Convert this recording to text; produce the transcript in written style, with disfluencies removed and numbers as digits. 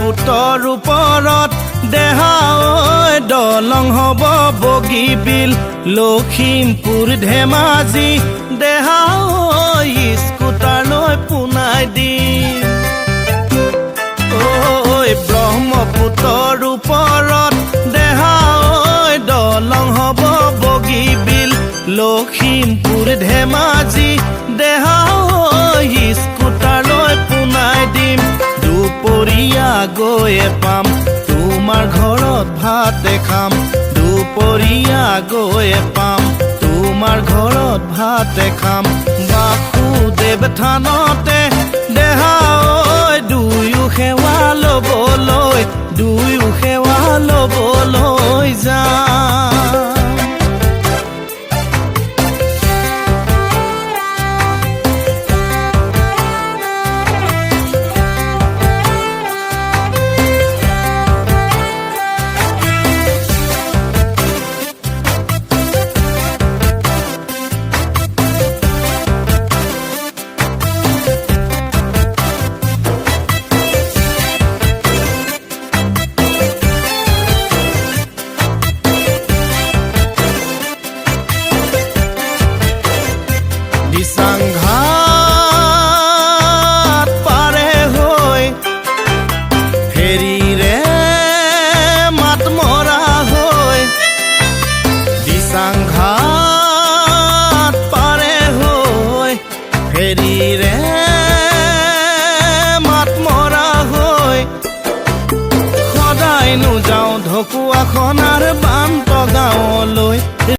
পুতৰ ওপৰত দেহা ঐ দলং হ'ব বগীবিল লখিমপুৰ ধেমাজি দেহা ঐ স্কুটাৰ লৈ পোনাই দিম ঐ ব্ৰহ্মপুত্ৰৰ ওপৰত দেহা ঐ দলং হ'ব বগীবিল লখিমপুৰ ধেমাজি দেহা ঐ স্কুটাৰ লৈ পোনাই দিম দুপৰীয়া গৈয়ে পাম তোমাৰ ঘৰত ভাতে খাম দুপৰীয়া গৈয়ে পাম তোমাৰ ঘৰত ভাতে খাম বাসুদেৱ থানতে দেহা ঐ দুয়ো সেৱা ল'বলৈ যাম দিচাংঘাট পাৰে হৈ ফেৰীৰে মাত মৰা হৈ দিচাংঘাট পাৰে হৈ ফেৰীৰে মাত মৰা হৈ সদায়নো যাওঁ ঢকুৱাখনাৰ বান্ত গাঁৱলৈ